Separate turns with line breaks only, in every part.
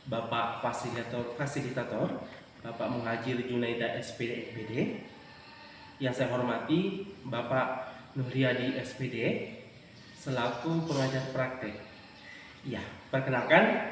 Bapak Fasilitator Bapak Muhajir Junaida SPD MPD. Yang saya hormati Bapak Nuriyadi SPD selaku pengajar praktek. Ya, perkenalkan,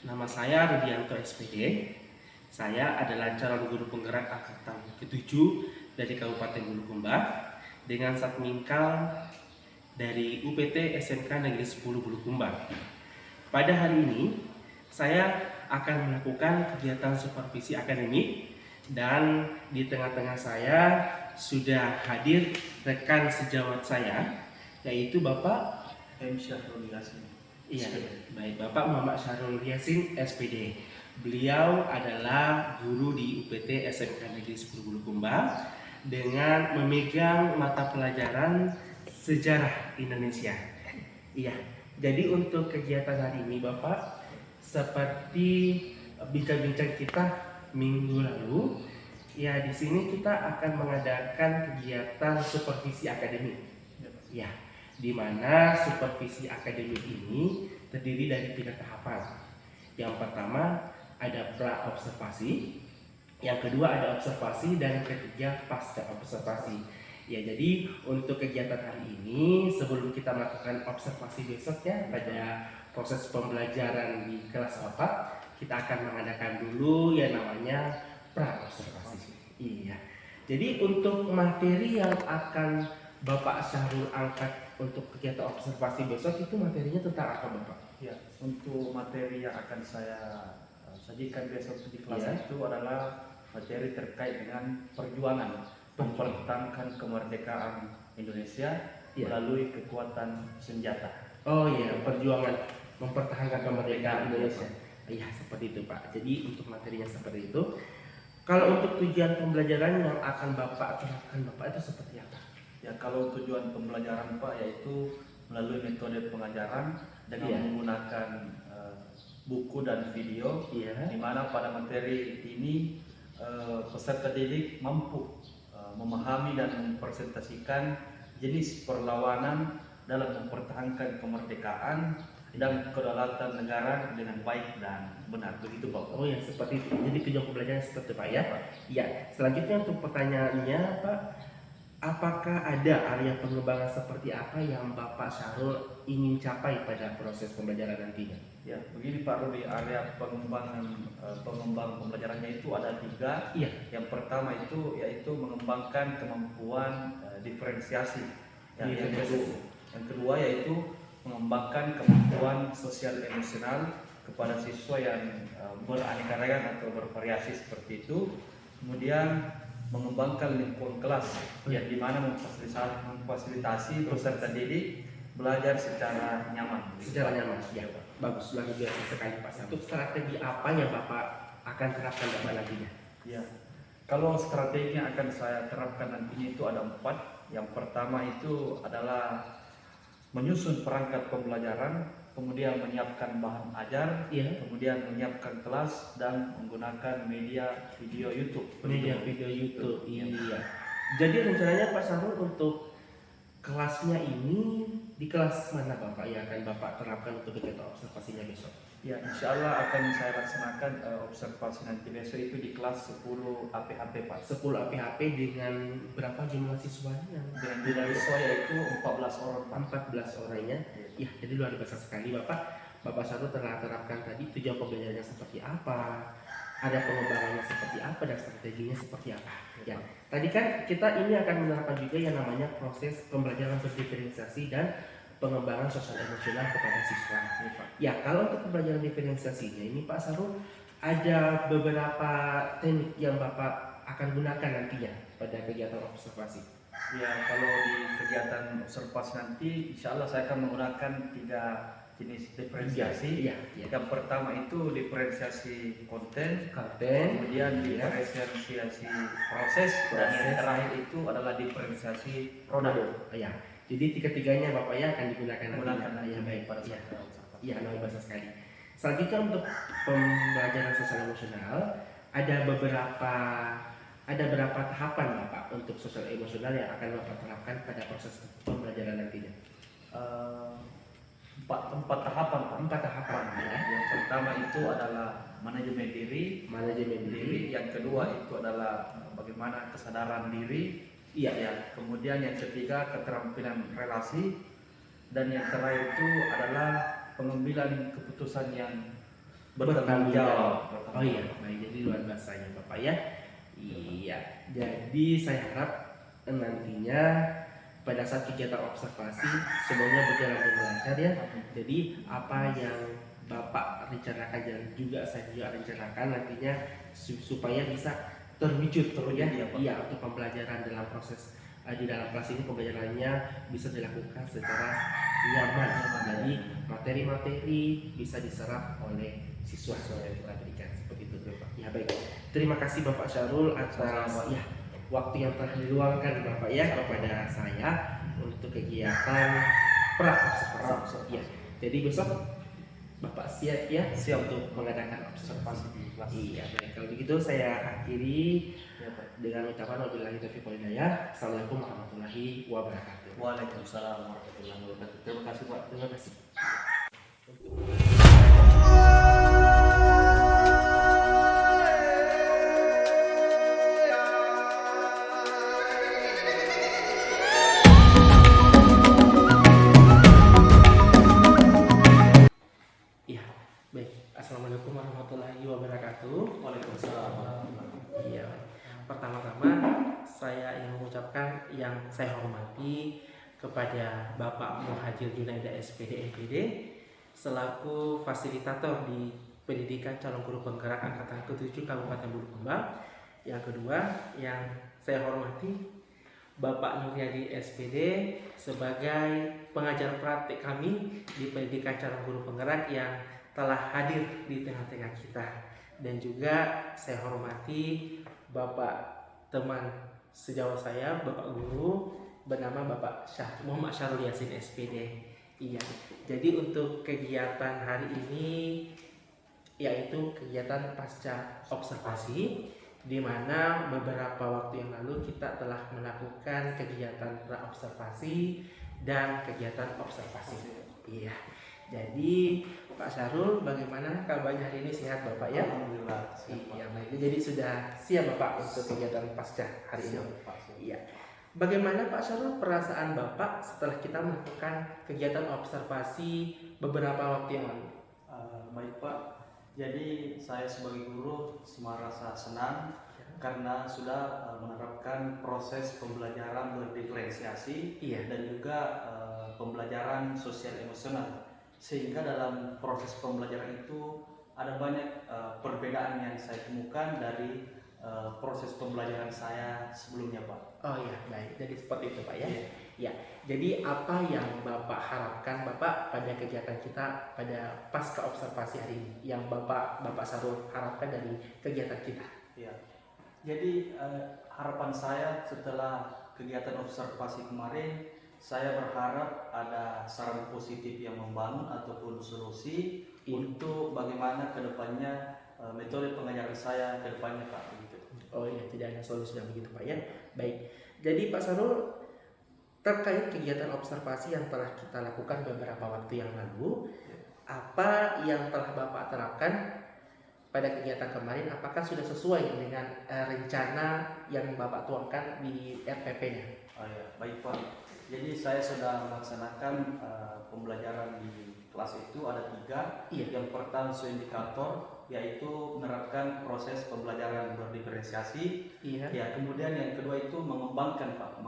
nama saya Rudianto SPD. Saya adalah calon guru penggerak angkatan ke-7 dari Kabupaten Bulukumba dengan satmingkal dari UPT SMK Negeri 10 Bulukumba. Pada hari ini saya akan melakukan kegiatan supervisi akademik dan di tengah-tengah saya sudah hadir rekan sejawat saya, yaitu Bapak
M. Syahrul Yasin.
Iya, baik, Bapak Muhammad Syahrul Yasin SPD. Beliau adalah guru di UPT SMK Negeri 10 Bulukumba dengan memegang mata pelajaran sejarah Indonesia. Iya, jadi untuk kegiatan hari ini Bapak, seperti bincang-bincang kita minggu lalu, ya di sini kita akan mengadakan kegiatan supervisi akademik. Ya, di mana supervisi akademik ini terdiri dari 3 tahapan. Yang pertama ada pra-observasi, yang kedua ada observasi, dan yang ketiga pasca observasi. Ya, jadi untuk kegiatan hari ini, sebelum kita melakukan observasi besok ya pada proses pembelajaran di kelas 4, kita akan mengadakan dulu yang namanya pra-observasi. Iya. Jadi untuk materi yang akan Bapak Syahrul angkat untuk kegiatan observasi besok itu materinya tentang apa, Bapak?
Ya, untuk materi yang akan saya sajikan besok di kelas
Ya.
itu adalah materi terkait dengan perjuangan mempertahankan kemerdekaan Indonesia
Ya.
melalui kekuatan senjata.
Oh iya, perjuangan mempertahankan kemerdekaan Indonesia. Iya, seperti itu, Pak. Jadi untuk materinya seperti itu. Kalau untuk tujuan pembelajaran yang akan Bapak terapkan, Bapak itu seperti apa?
Ya, kalau tujuan pembelajaran Pak yaitu melalui metode pengajaran dengan menggunakan buku dan video, di mana pada materi ini peserta didik mampu memahami dan mempresentasikan jenis perlawanan dalam mempertahankan kemerdekaan dan kedaulatan negara dengan baik dan benar. Begitu Pak.
Oh ya, seperti itu. Jadi tujuan pembelajaran seperti itu, Pak ya. Iya. Selanjutnya untuk pertanyaannya, Pak, apakah ada area pengembangan seperti apa yang Bapak Syahrul ingin capai pada proses pembelajaran nantinya?
Ya, begini Pak Rudi, area pengembangan pembelajarannya itu ada 3.
Iya.
Yang pertama itu yaitu mengembangkan kemampuan diferensiasi. Yang kedua yaitu mengembangkan kemampuan sosial emosional kepada siswa yang beraneka ragam atau bervariasi seperti itu. Kemudian mengembangkan lingkungan kelas yang dimana memfasilitasi peserta didik belajar secara nyaman.
Secara nyaman, ya. Bagus, luar biasa sekali Pak. Untuk strategi apa yang Bapak akan terapkan Bapak nantinya?
Ya, kalau strategi yang akan saya terapkan nantinya itu ada 4. Yang pertama itu adalah menyusun perangkat pembelajaran, kemudian menyiapkan bahan ajar, kemudian menyiapkan kelas dan menggunakan media video YouTube.
Media video YouTube, iya. Jadi rencananya Pak Syahrul untuk kelasnya ini di kelas mana Bapak yang akan Bapak terapkan untuk kegiatan observasinya besok?
Ya, insya Allah akan saya laksanakan observasi nanti besok itu di kelas 10 APHP Pak.
10 APHP dengan berapa jumlah siswanya?
Dengan jumlah siswa yaitu 14 orang Pak.
14 orangnya. Ya, jadi luar biasa sekali Bapak. Bapak Syahrul telah terapkan tadi tujuan pembelajarannya seperti apa, ada pengembangannya seperti apa, dan strateginya seperti apa. Ya, tadi kan kita ini akan menerapkan juga yang namanya proses pembelajaran berdiferensiasi dan pengembangan sosial emosional kepada siswa. Ya, kalau untuk pembelajaran diferensiasinya ini Pak Syahrul ada beberapa teknik yang Bapak akan gunakan nantinya pada kegiatan observasi.
Ya, kalau di kegiatan observasi nanti insya Allah saya akan menggunakan 3 jenis diferensiasi. Yang pertama itu diferensiasi konten, kemudian diferensiasi proses, dan yang terakhir itu adalah diferensiasi produk.
Ya, jadi tiga-tiganya Bapak ya akan digunakan.
Ya, baik pada saat observasi.
Iya, luar biasa sekali. Selanjutnya untuk pembelajaran sosial emosional ada berapa tahapan Bapak untuk sosial emosional yang akan Bapak terapkan pada proses pembelajaran nantinya?
4 tahapan Pak.
4 tahapan ya.
Yang pertama itu adalah manajemen diri, yang kedua itu adalah bagaimana kesadaran diri, ya. Kemudian yang ketiga keterampilan relasi, dan yang terakhir itu adalah pengambilan keputusan yang bertanggung jawab.
Oh iya, baik. Jadi luar biasa ya Bapak ya. Iya. Jadi saya harap nantinya pada saat kegiatan observasi semuanya berjalan dengan lancar ya. Jadi apa yang Bapak rencanakan dan juga saya juga rencanakan nantinya supaya bisa terwujud ya. Iya, untuk pembelajaran dalam proses di dalam kelas ini pembelajarannya bisa dilakukan secara nyaman. Jadi materi-materi bisa diserap oleh siswa yang kita berikan seperti itu Bapak. Ya baik. Terima kasih Bapak Syarul atas waktu yang telah diluangkan Bapak ya kepada saya untuk kegiatan pra-observasi. Ya. Jadi besok Bapak siap ya untuk mengadakan observasi di kelas. Iya baik. Kalau begitu saya akhiri dengan ucapan wabillahi taufiq wal hidayah. Assalamualaikum warahmatullahi wabarakatuh.
Waalaikumsalam warahmatullahi wabarakatuh. Terima kasih Pak.
Terima kasih. Iya, baik. Assalamualaikum warahmatullahi wabarakatuh.
Waalaikumsalam.
Iya. Pertama-tama saya ingin mengucapkan yang saya hormati kepada Bapak Muhajir Junaida SPD MPD selaku fasilitator di pendidikan calon guru penggerak angkatan ke-7 Kabupaten Bulukumba. Yang kedua yang saya hormati Bapak Nuryadi SPD sebagai pengajar praktik kami di pendidikan calon guru penggerak yang telah hadir di tengah-tengah kita. Dan juga saya hormati Bapak teman sejawat saya, Bapak Guru bernama Bapak Muhammad Syarul Yasin SPD. Iya. Jadi untuk kegiatan hari ini yaitu kegiatan pasca observasi, di mana beberapa waktu yang lalu kita telah melakukan kegiatan pra-observasi dan kegiatan observasi. Iya. Jadi Pak Syarul, bagaimana kabarnya hari ini, sehat Bapak ya?
Alhamdulillah.
Iya, baik. Jadi sudah siap Bapak untuk kegiatan pasca hari ini? Iya. Bagaimana Pak Syarul perasaan Bapak setelah kita melakukan kegiatan observasi beberapa waktu yang lalu?
Baik Pak. Jadi saya sebagai guru merasa senang karena sudah menerapkan proses pembelajaran berdiferensiasi dan juga pembelajaran sosial emosional, sehingga dalam proses pembelajaran itu ada banyak perbedaan yang saya temukan dari proses pembelajaran saya sebelumnya Pak.
Oh iya, baik. Jadi seperti itu Pak ya. Ya. Jadi apa yang Bapak harapkan Bapak pada kegiatan kita pada pasca observasi hari ini yang Bapak Syarul harapkan dari kegiatan kita?
Ya. Jadi harapan saya setelah kegiatan observasi kemarin, saya berharap ada saran positif yang membangun ataupun solusi untuk bagaimana kedepannya metode pengajaran saya kedepannya Pak. Begitu.
Oh iya, tidak ada solusi yang begitu Pak ya. Baik. Jadi Pak Syarul, terkait kegiatan observasi yang telah kita lakukan beberapa waktu yang lalu, apa yang telah Bapak terapkan pada kegiatan kemarin? Apakah sudah sesuai dengan rencana yang Bapak tuangkan di RPP-nya?
Oh ya, baik Pak. Jadi saya sudah melaksanakan pembelajaran di kelas itu ada 3. Yang pertama sesuai indikator, yaitu menerapkan proses pembelajaran berdiferensiasi. Ya, kemudian yang kedua itu mengembangkan Pak,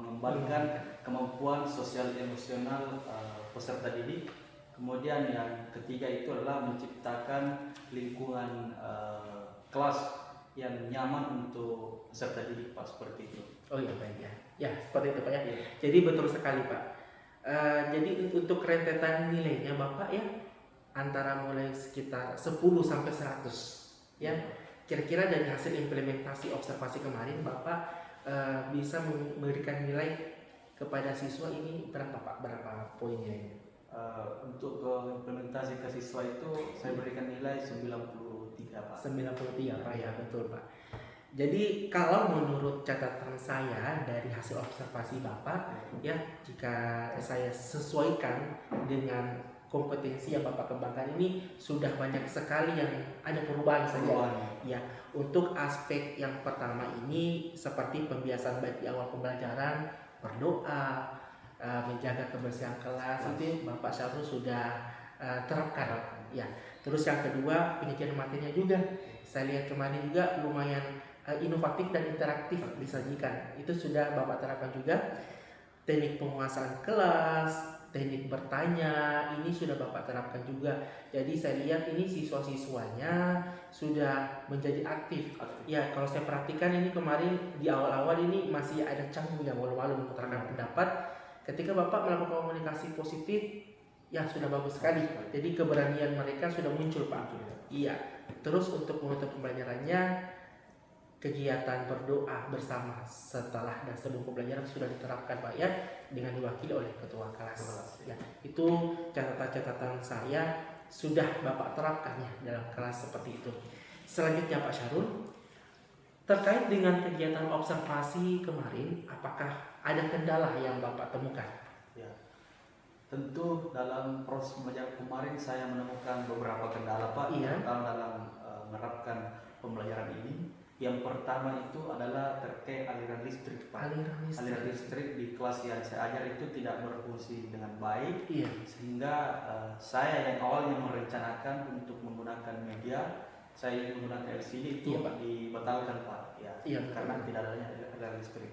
kemampuan sosial emosional peserta didik. Kemudian yang ketiga itu adalah menciptakan lingkungan kelas yang nyaman untuk peserta didik Pak, seperti itu.
Oh iya, baik ya. Ya, seperti itu Pak ya. Jadi betul sekali Pak. Jadi untuk rentetan nilainya Bapak ya antara mulai sekitar 10 sampai 100 ya. Kira-kira dari hasil implementasi observasi kemarin Bapak bisa memberikan nilai kepada siswa ini berapa Pak? Berapa poin nilainya?
Untuk implementasi ke siswa itu saya berikan nilai 93 Pak.
93 Pak ya, betul Pak. Jadi kalau menurut catatan saya dari hasil observasi Bapak ya, jika saya sesuaikan dengan
kompetensi yang Bapak kembangkan ini sudah banyak sekali yang ada perubahan saja. Ya, untuk aspek yang pertama ini seperti pembiasaan baik di awal pembelajaran, berdoa, menjaga kebersihan kelas, itu Bapak Syahrul sudah terapkan. Ya. Terus yang kedua, penyajian materinya juga. Saya lihat kemarin juga lumayan inovatif dan interaktif disajikan. Itu sudah Bapak terapkan juga. Teknik penguasaan kelas, teknik bertanya, ini sudah Bapak terapkan juga. Jadi saya lihat ini siswa-siswanya sudah menjadi aktif. Ya, kalau saya perhatikan ini kemarin di awal-awal ini masih ada canggung yang malu-malu mengutarakan pendapat. Ketika Bapak melakukan komunikasi positif, ya sudah bagus sekali. Jadi keberanian mereka sudah muncul, Pak. Iya. Terus untuk menutup pembelajarannya, kegiatan berdoa bersama setelah dan sebelum pembelajaran sudah diterapkan, Pak, ya, dengan diwakili oleh ketua kelas. Ya, itu catatan-catatan saya sudah Bapak terapkan ya dalam kelas seperti itu. Selanjutnya Pak Syahrul, terkait dengan kegiatan observasi kemarin, apakah ada kendala yang Bapak temukan?
Ya, tentu dalam proses pembelajaran kemarin saya menemukan beberapa kendala, Pak.
Iya.
Dalam menerapkan pembelajaran ini. Yang pertama itu adalah terkait aliran listrik, Pak. Aliran listrik di kelas yang saya ajar itu tidak berfungsi dengan baik.
Iya.
Sehingga saya yang awalnya merencanakan untuk menggunakan media, saya menggunakan LCD itu dibatalkan, Pak. Ya, karena tidak adanya aliran listrik.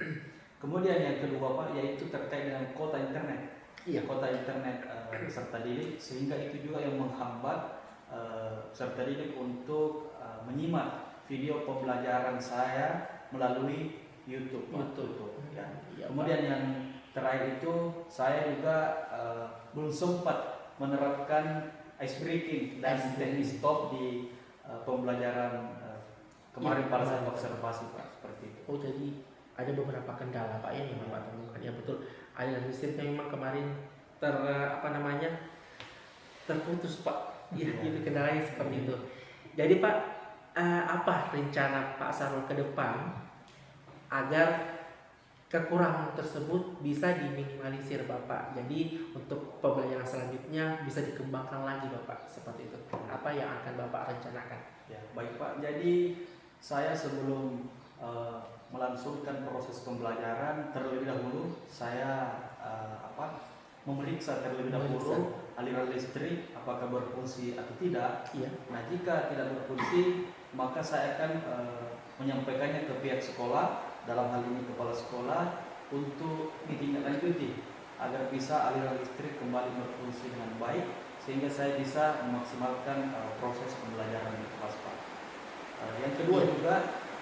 Kemudian yang kedua, Pak, yaitu terkait dengan kuota internet. Kuota internet peserta didik, sehingga itu juga yang menghambat peserta didik untuk menyimak video pembelajaran saya melalui YouTube. Ya. Kemudian yang terakhir itu saya juga belum sempat menerapkan ice breaking dan teknik stop di pembelajaran kemarin pada saat observasi, Pak, seperti itu.
Oh, jadi ada beberapa kendala, Pak, yang Bapak temukan. Ya betul. Aliran listriknya memang kemarin terputus, Pak. Iya, itu kendalanya seperti itu. Jadi Pak, apa rencana Pak Syahrul ke depan agar kekurangan tersebut bisa diminimalisir, Bapak? Jadi untuk pembelajaran selanjutnya bisa dikembangkan lagi, Bapak, seperti itu. Apa yang akan Bapak rencanakan?
Ya, baik, Pak. Jadi saya sebelum melangsungkan proses pembelajaran terlebih dahulu saya memeriksa terlebih dahulu aliran listrik apakah berfungsi atau tidak. Nah, jika tidak berfungsi, maka saya akan menyampaikannya ke pihak sekolah, dalam hal ini kepala sekolah, untuk ditindaklanjuti agar bisa aliran listrik kembali berfungsi dengan baik, sehingga saya bisa memaksimalkan proses pembelajaran di kelas, Pak. Yang kedua juga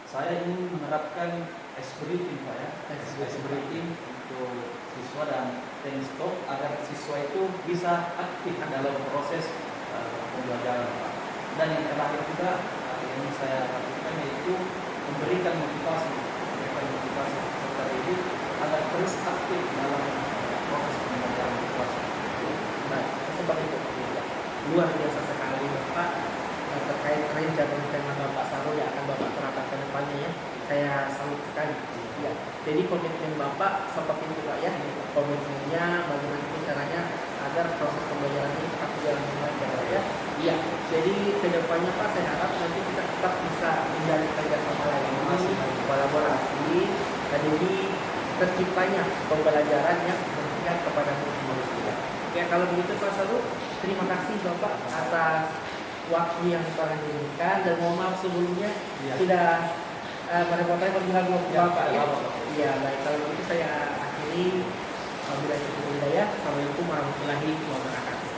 saya ingin menerapkan ice breaking, Pak, ya. Ice breaking untuk siswa dan teknik stop agar siswa itu bisa aktif dalam proses pembelajaran, Pak. Dan yang terakhir juga yang saya lakukan yaitu memberikan motivasi peserta didik agar terus aktif dalam proses pembelajaran di kelas.
Baik, seperti itu. Luar biasa sekali, Bapak, terkait rencana Bapak Syahrul yang akan Bapak terapkan ke depannya, ya. Saya salut sekali. Ya, jadi komitmen Bapak seperti itu, Pak, ya. Komitmennya bagaimana caranya agar proses pembelajaran ini tetap berjalan dengan lancar, ya. Iya. Jadi kedepannya, Pak, saya harap nanti kita tetap bisa menjalin kerjasama lagi, kolaborasi, dan jadi terciptanya pembelajaran yang berpihak kepada murid-murid kita. Ya, kalau begitu Pak Syahrul, terima kasih Bapak atas waktu yang telah diberikan, dan mohon maaf sebelumnya sudah merepotkan bagi lagu Bapak, ya. Iya, baik, kalau begitu saya akhiri. Wabillahi taufiq wal hidayah. Assalamualaikum warahmatullahi wabarakatuh.